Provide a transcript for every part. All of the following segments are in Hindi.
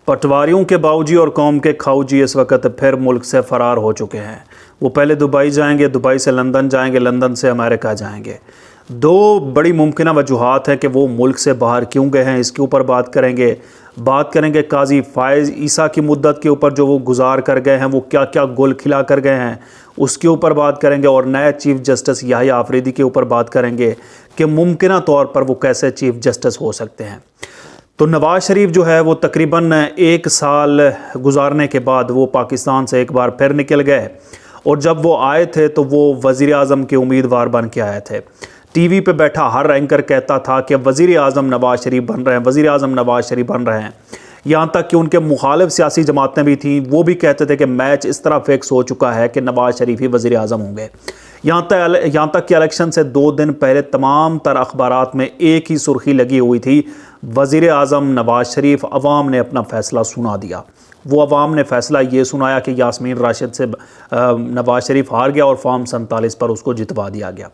पटवारियों के बाऊजी और कौम के खाऊजी इस वक्त फिर मुल्क से फ़रार हो चुके हैं। वो पहले दुबई जाएंगे, दुबई से लंदन जाएंगे, लंदन से अमेरिका जाएंगे। दो बड़ी मुमकिन वजूहात हैं कि वो मुल्क से बाहर क्यों गए हैं, इसके ऊपर बात करेंगे काजी फ़ाइज़ ईसा की मुद्दत के ऊपर जो वो गुजार कर गए हैं, वो क्या क्या गुल खिला कर गए हैं उसके ऊपर बात करेंगे, और नए चीफ़ जस्टिस याहिया आफरीदी के ऊपर बात करेंगे कि मुमकिन तौर पर वो कैसे चीफ़ जस्टिस हो सकते हैं। तो नवाज़ शरीफ जो है वो तकरीबन 1 साल गुजारने के बाद वो पाकिस्तान से एक बार फिर निकल गए, और जब वो आए थे तो वो वज़ीर आज़म के उम्मीदवार बन के आए थे। टीवी पे बैठा हर एंकर कहता था कि वज़ीर आज़म नवाज़ शरीफ बन रहे हैं, वज़ीर आज़म नवाज़ शरीफ बन रहे हैं। यहाँ तक कि उनके मुखालिफ सियासी जमातें भी थीं, वो भी कहते थे कि मैच इस तरह फिक्स हो चुका है कि नवाज़ शरीफ ही वज़ीर आज़म होंगे। यहाँ तक कि इलेक्शन से 2 दिन पहले तमाम तर अखबारात में एक ही सुर्खी लगी हुई थी, वज़ीर आज़म नवाज़ शरीफ। अवाम ने अपना फ़ैसला सुना दिया। वो अवाम ने फ़ैसला ये सुनाया कि यास्मीन राशिद से नवाज़ शरीफ हार गया और फॉर्म 47 पर उसको जितवा दिया गया।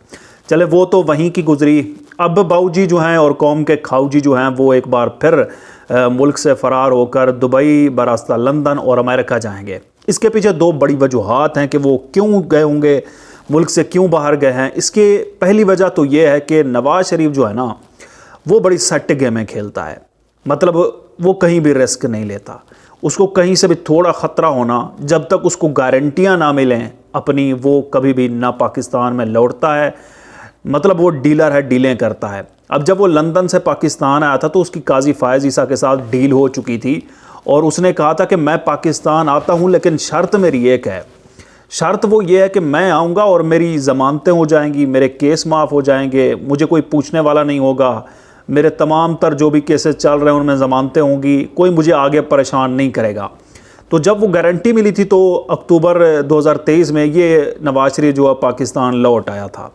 चले वो तो वहीं की गुजरी। अब बाऊजी जो हैं और कौम के खाऊजी जो हैं वो एक बार फिर मुल्क से फ़रार होकर दुबई बरास्ता लंदन और अमेरिका जाएंगे। इसके पीछे 2 बड़ी वजूहात हैं कि वो क्यों गए होंगे, मुल्क से क्यों बाहर गए हैं। इसके पहली वजह तो ये है कि नवाज़ शरीफ जो है ना वो बड़ी सट्ट गेमें खेलता है। मतलब वो कहीं भी रिस्क नहीं लेता, उसको कहीं से भी थोड़ा ख़तरा होना, जब तक उसको गारंटियां ना मिलें अपनी, वो कभी भी ना पाकिस्तान में लौटता है। मतलब वो डीलर है, डीलें करता है। अब जब वो लंदन से पाकिस्तान आया था तो उसकी काजी फ़ाइज़ ईसा के साथ डील हो चुकी थी, और उसने कहा था कि मैं पाकिस्तान आता हूँ लेकिन शर्त मेरी एक है। शर्त वो ये है कि मैं आऊँगा और मेरी ज़मानतें हो जाएंगी, मेरे केस माफ़ हो जाएंगे, मुझे कोई पूछने वाला नहीं होगा, मेरे तमाम तर जो भी केसेस चल रहे हैं उनमें ज़मानतें होंगी, कोई मुझे आगे परेशान नहीं करेगा। तो जब वो गारंटी मिली थी तो अक्टूबर 2023 में ये नवाज़ शरीफ जो है पाकिस्तान लौट आया था।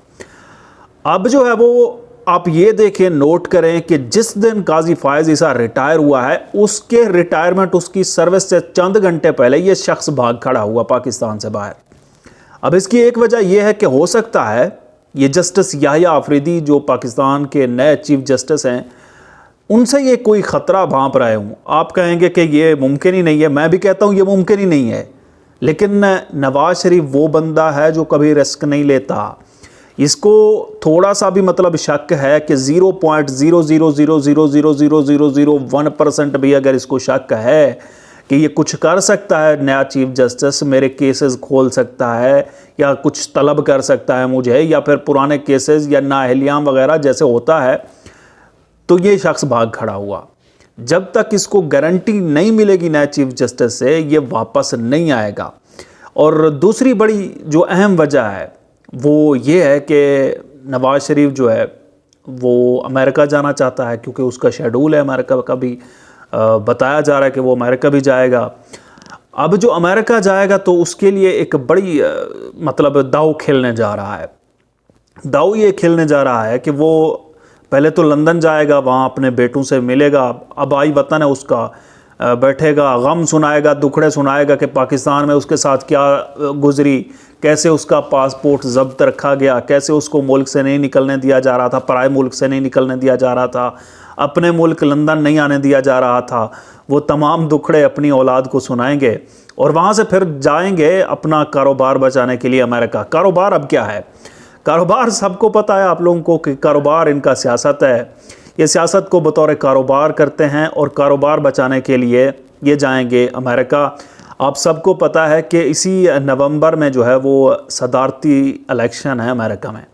अब जो है वो आप ये देखें, नोट करें कि जिस दिन काजी फ़ाइज़ ईसा रिटायर हुआ है, उसके रिटायरमेंट, उसकी सर्विस से चंद घंटे पहले ये शख्स भाग खड़ा हुआ पाकिस्तान से बाहर। अब इसकी एक वजह यह है कि हो सकता है ये जस्टिस याहिया आफरीदी जो पाकिस्तान के नए चीफ जस्टिस हैं, उनसे ये कोई ख़तरा भांप रहे हूँ। आप कहेंगे कि ये मुमकिन ही नहीं है, मैं भी कहता हूँ ये मुमकिन ही नहीं है, लेकिन नवाज़ शरीफ वो बंदा है जो कभी रिस्क नहीं लेता। इसको थोड़ा सा भी मतलब शक है कि 0.000000001% भी अगर इसको शक है कि ये कुछ कर सकता है नया चीफ जस्टिस, मेरे केसेस खोल सकता है या कुछ तलब कर सकता है मुझे, या फिर पुराने केसेस या नाअहलियाँ वगैरह जैसे होता है, तो ये शख्स भाग खड़ा हुआ। जब तक इसको गारंटी नहीं मिलेगी नए चीफ जस्टिस से, ये वापस नहीं आएगा। और दूसरी बड़ी जो अहम वजह है वो ये है कि नवाज़ शरीफ जो है वो अमेरिका जाना चाहता है, क्योंकि उसका शेड्यूल है अमेरिका का भी। बताया जा रहा है कि वो अमेरिका भी जाएगा। अब जो अमेरिका जाएगा तो उसके लिए एक बड़ी मतलब दाव खेलने जा रहा है। दाव ये खेलने जा रहा है कि वो पहले तो लंदन जाएगा, वहाँ अपने बेटों से मिलेगा। अब आई वतन है उसका, बैठेगा, गम सुनाएगा, दुखड़े सुनाएगा कि पाकिस्तान में उसके साथ क्या गुजरी, कैसे उसका पासपोर्ट जब्त रखा गया, कैसे उसको मुल्क से नहीं निकलने दिया जा रहा था, पराए मुल्क से नहीं निकलने दिया जा रहा था, अपने मुल्क लंदन नहीं आने दिया जा रहा था। वो तमाम दुखड़े अपनी औलाद को सुनाएंगे और वहाँ से फिर जाएंगे अपना कारोबार बचाने के लिए अमेरिका। कारोबार अब क्या है, कारोबार सबको पता है आप लोगों को कि कारोबार इनका सियासत है। ये सियासत को बतौर कारोबार करते हैं और कारोबार बचाने के लिए ये जाएंगे अमेरिका। आप सबको पता है कि इसी नवंबर में जो है वो सदारती इलेक्शन है अमेरिका में।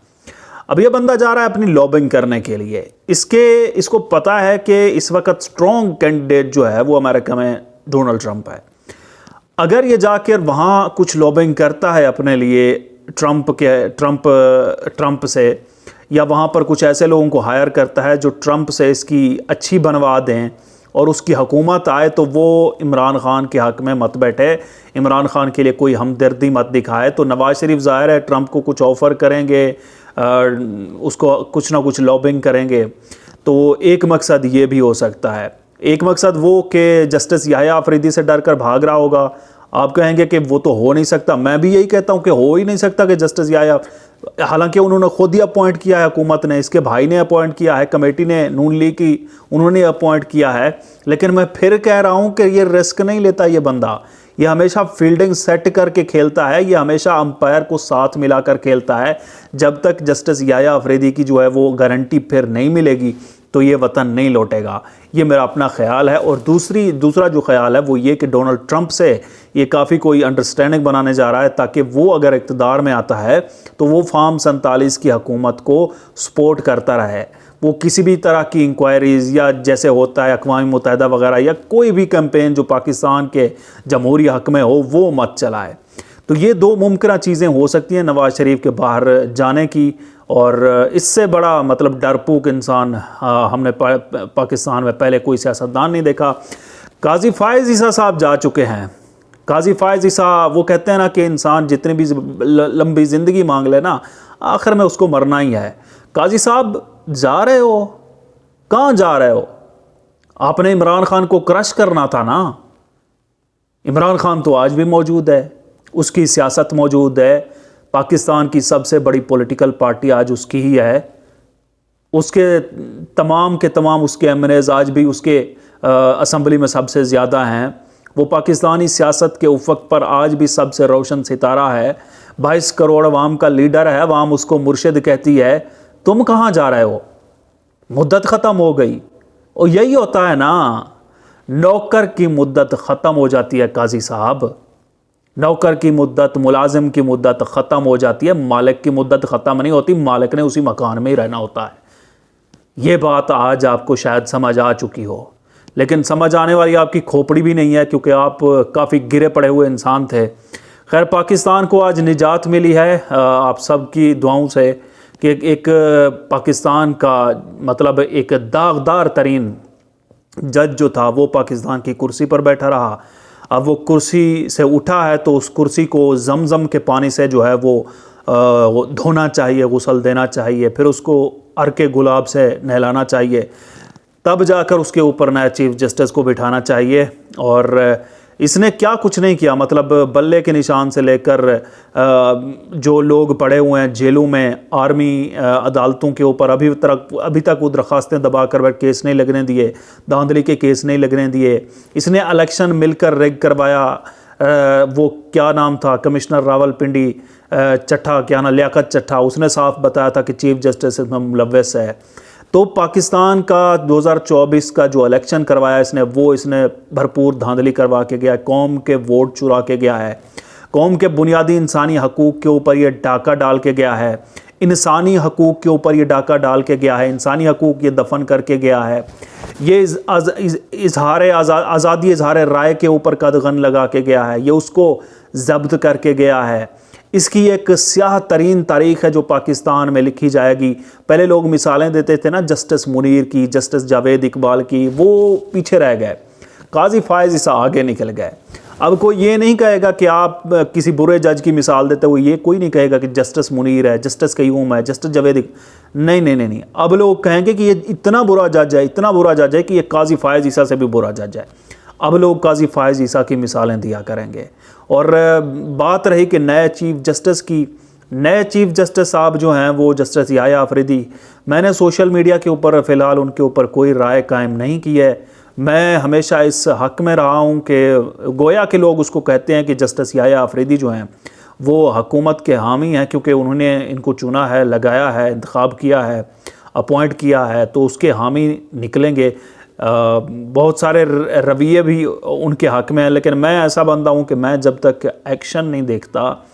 अब ये बंदा जा रहा है अपनी लॉबिंग करने के लिए। इसको पता है कि इस वक्त स्ट्रॉन्ग कैंडिडेट जो है वो अमेरिका में डोनाल्ड ट्रंप है। अगर ये जाकर वहाँ कुछ लॉबिंग करता है अपने लिए ट्रंप से, या वहाँ पर कुछ ऐसे लोगों को हायर करता है जो ट्रंप से इसकी अच्छी बनवा दें और उसकी हुकूमत आए, तो वो इमरान ख़ान के हक़ में मत बैठे, इमरान ख़ान के लिए कोई हमदर्दी मत दिखाए। तो नवाज़ शरीफ ज़ाहिर है ट्रंप को कुछ ऑफ़र करेंगे, उसको कुछ ना कुछ लॉबिंग करेंगे। तो एक मकसद ये भी हो सकता है, एक मकसद वो कि जस्टिस याहिया आफरीदी से डर कर भाग रहा होगा। आप कहेंगे कि वो तो हो नहीं सकता, मैं भी यही कहता हूँ कि हो ही नहीं सकता कि जस्टिस याहिया हालांकि उन्होंने खुद ही अपॉइंट किया है, हुकूमत ने, इसके भाई ने अपॉइंट किया है, कमेटी ने नून लीग की उन्होंने अपॉइंट किया है। लेकिन मैं फिर कह रहा हूं कि ये रिस्क नहीं लेता ये बंदा, ये हमेशा फील्डिंग सेट करके खेलता है, ये हमेशा अंपायर को साथ मिलाकर खेलता है। जब तक जस्टिस याया अफरीदी की जो है वो गारंटी फिर नहीं मिलेगी तो ये वतन नहीं लौटेगा, ये मेरा अपना ख्याल है। और दूसरा जो ख्याल है वो ये कि डोनाल्ड ट्रंप से ये काफ़ी कोई अंडरस्टैंडिंग बनाने जा रहा है, ताकि वो अगर इक़्तिदार में आता है तो वो फार्म 47 की हुकूमत को सपोर्ट करता रहे, वो किसी भी तरह की इंक्वायरीज़ या जैसे होता है अक़वाम मुत्तहिदा वगैरह या कोई भी कैंपेन जो पाकिस्तान के जमहूरी हक़ में हो वो मत चलाए। तो ये दो मुमकिन चीज़ें हो सकती हैं नवाज़ शरीफ के बाहर जाने की, और इससे बड़ा मतलब डरपोक इंसान हमने पाकिस्तान में पहले कोई सियासतदान नहीं देखा। काजी फ़ाइज़ ईसा साहब जा चुके हैं। काजी फ़ाइज़ ईसा, वो कहते हैं ना कि इंसान जितनी भी लंबी ज़िंदगी मांग ले ना, आखिर में उसको मरना ही है। काजी साहब जा रहे हो, कहाँ जा रहे हो? आपने इमरान खान को क्रश करना था ना। इमरान खान तो आज भी मौजूद है, उसकी सियासत मौजूद है, पाकिस्तान की सबसे बड़ी पॉलिटिकल पार्टी आज उसकी ही है, उसके तमाम के तमाम उसके एमएनएज़ आज भी उसके असम्बली में सबसे ज़्यादा हैं। वो पाकिस्तानी सियासत के उफ़क़ पर आज भी सबसे रोशन सितारा है, 22 करोड़ अवाम का लीडर है, अवाम उसको मुर्शिद कहती है। तुम कहाँ जा रहे हो? मुद्दत ख़त्म हो गई। और यही होता है ना, नौकर की मुद्दत ख़त्म हो जाती है काजी साहब, नौकर की मुद्दत, मुलाजिम की मुद्दत ख़त्म हो जाती है, मालिक की मुद्दत ख़त्म नहीं होती, मालिक ने उसी मकान में ही रहना होता है। ये बात आज आपको शायद समझ आ चुकी हो, लेकिन समझ आने वाली आपकी खोपड़ी भी नहीं है, क्योंकि आप काफ़ी गिरे पड़े हुए इंसान थे। खैर, पाकिस्तान को आज निजात मिली है आप सब की दुआओं से कि एक पाकिस्तान का मतलब एक दागदार तरीन जज जो था वो पाकिस्तान की कुर्सी पर बैठा रहा। अब वो कुर्सी से उठा है तो उस कुर्सी को जमजम के पानी से जो है वो धोना चाहिए, गुस्ल देना चाहिए, फिर उसको अर्के गुलाब से नहलाना चाहिए, तब जाकर उसके ऊपर नया चीफ जस्टिस को बिठाना चाहिए। और इसने क्या कुछ नहीं किया, मतलब बल्ले के निशान से लेकर जो लोग पड़े हुए हैं जेलों में, आर्मी अदालतों के ऊपर अभी तक वो दरख्वास्तें दबा कर केस नहीं लगने दिए, धांधली के केस नहीं लगने दिए। इसने इलेक्शन मिलकर रेग करवाया, वो क्या नाम था, कमिश्नर रावलपिंडी चट्ठा, क्या ना लियाकत चट्ठा, उसने साफ बताया था कि चीफ जस्टिस इसमें मुलव्वस है। तो पाकिस्तान का 2024 का जो इलेक्शन करवाया इसने भरपूर धांधली करवा के गया, कौम के वोट चुरा के गया है, कौम के बुनियादी इंसानी हकूक़ के ऊपर ये डाका डाल के गया है, इंसानी हकूक़ के ऊपर ये डाका डाल के गया है, इंसानी हकूक़ ये दफन करके गया है, ये आज़ादी इजहार राय के ऊपर कदगन लगा के गया है, ये उसको जब्त करके गया है। इसकी एक स्याह तरीन तारीख़ है जो पाकिस्तान में लिखी जाएगी। पहले लोग मिसालें देते थे ना जस्टिस मुनीर की, जस्टिस जावेद इकबाल की, वो पीछे रह गए, काजी फ़ाइज़ ईसा आगे निकल गए। अब कोई ये नहीं कहेगा कि आप किसी बुरे जज की मिसाल देते हुए, ये कोई नहीं कहेगा कि जस्टिस मुनीर है, जस्टिस क़य्यूम है, जस्टिस जावेद, नहीं। अब लोग कहेंगे कि ये इतना बुरा जज है, इतना बुरा जज है कि ये काजी फ़ाइज़ ईसा से भी बुरा जज है। अब लोग काजी फ़ाइज़ ईसा की मिसालें दिया करेंगे। और बात रही कि नए चीफ जस्टिस की, नए चीफ जस्टिस साहब जो हैं वो जस्टिस याया अफरीदी, मैंने सोशल मीडिया के ऊपर फ़िलहाल उनके ऊपर कोई राय कायम नहीं की है। मैं हमेशा इस हक़ में रहा हूँ कि गोया के लोग उसको कहते हैं कि जस्टिस याया अफरीदी जो हैं वो हुकूमत के हामी हैं, क्योंकि उन्होंने इनको चुना है, लगाया है, इंतखाब किया है, अपॉइंट किया है, तो उसके हामी निकलेंगे। बहुत सारे रवैये भी उनके हक़ में हैं, लेकिन मैं ऐसा बंदा हूँ कि मैं जब तक एक्शन नहीं देखता,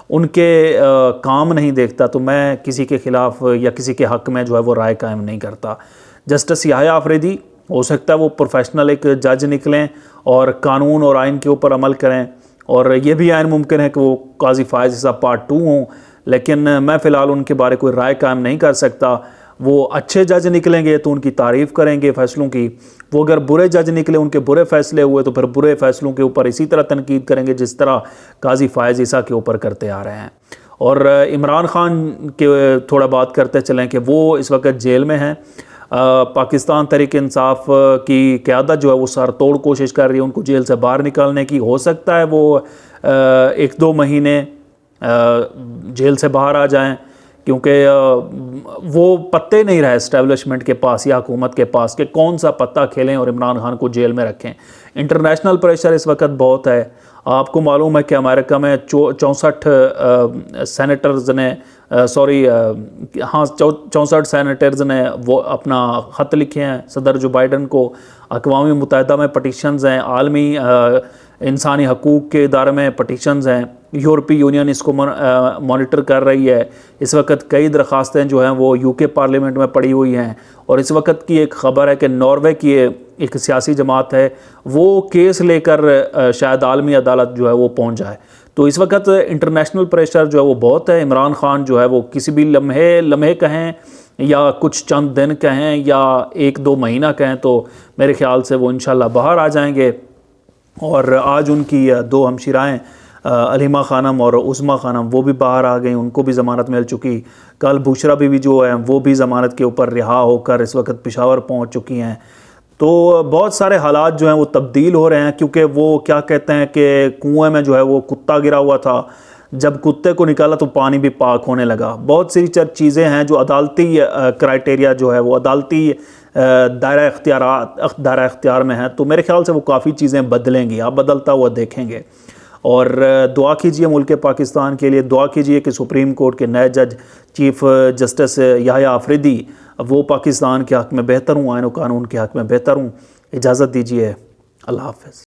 उनके काम नहीं देखता, तो मैं किसी के ख़िलाफ़ या किसी के हक़ में जो है वो राय कायम नहीं करता। जस्टिस याया अफरीदी, हो सकता है वो प्रोफेशनल एक जज निकलें और कानून और आइन के ऊपर अमल करें, और ये भी आइन मुमकिन है कि वो काजी फ़ाइज़ ईसा पार्ट 2 हों, लेकिन मैं फ़िलहाल उनके बारे कोई राय कायम नहीं कर सकता। वो अच्छे जज निकलेंगे तो उनकी तारीफ़ करेंगे फ़ैसलों की, वो अगर बुरे जज निकले, उनके बुरे फ़ैसले हुए, तो फिर बुरे फ़ैसलों के ऊपर इसी तरह तनकीद करेंगे जिस तरह काजी फ़ाइज़ ईसा के ऊपर करते आ रहे हैं। और इमरान खान के थोड़ा बात करते चलें कि वो इस वक्त जेल में हैं। पाकिस्तान तहरीक इंसाफ की क़यादत जो है वो सर तोड़ कोशिश कर रही है उनको जेल से बाहर निकालने की। हो सकता है वो 1-2 महीने जेल से बाहर आ जाएं, क्योंकि वो पत्ते नहीं रहे इस्टेब्लिशमेंट के पास या हुकूमत के पास कि कौन सा पत्ता खेलें और इमरान खान को जेल में रखें। इंटरनेशनल प्रेशर इस वक्त बहुत है। आपको मालूम है कि अमेरिका में 64 सेनेटर्स ने 64 सेनेटर्स ने वो अपना ख़त लिखे हैं सदर जो बाइडन को। अक़वाम मुत्तहिदा में पटिशन्स हैं, आलमी इंसानी हकूक़ के इदारे में पटिशन्स हैं, यूरोपीय यूनियन इसको मॉनिटर कर रही है। इस वक्त कई दरख्वास्तें जो हैं वो यूके पार्लियामेंट में पड़ी हुई हैं। और इस वक्त की एक ख़बर है कि नॉर्वे की एक सियासी जमात है, वो केस लेकर शायद आलमी अदालत जो है वो पहुंच जाए। तो इस वक्त इंटरनेशनल प्रेशर जो है वो बहुत है। इमरान खान जो है वो किसी भी लम्हे कहें या कुछ चंद दिन कहें या 1-2 महीना कहें, तो मेरे ख़्याल से वो इंशाल्लाह बाहर आ जाएंगे। और आज उनकी 2 हमशीराएँ अलीमा खानम और उस्मा खानम वो भी बाहर आ गई, उनको भी ज़मानत मिल चुकी। कल बुशरा बीवी जो है वो भी ज़मानत के ऊपर रिहा होकर इस वक्त पेशावर पहुंच चुकी हैं। तो बहुत सारे हालात जो हैं वो तब्दील हो रहे हैं, क्योंकि वो क्या कहते हैं कि कुएं में जो है वो कुत्ता गिरा हुआ था, जब कुत्ते को निकाला तो पानी भी पाक होने लगा। बहुत सी चीज़ें हैं जो अदालती क्राइटेरिया जो है वो अदालती दायरा इख्तियार में है। तो मेरे ख्याल से वो काफ़ी चीज़ें बदलेंगी, आप बदलता हुआ देखेंगे। और दुआ कीजिए मुल्क पाकिस्तान के लिए, दुआ कीजिए कि सुप्रीम कोर्ट के नए जज चीफ जस्टिस याह्या आफरीदी वो पाकिस्तान के हक़ में बेहतर हूँ, आईन व कानून के हक़ में बेहतर हूँ। इजाज़त दीजिए, अल्लाह हाफ़िज़।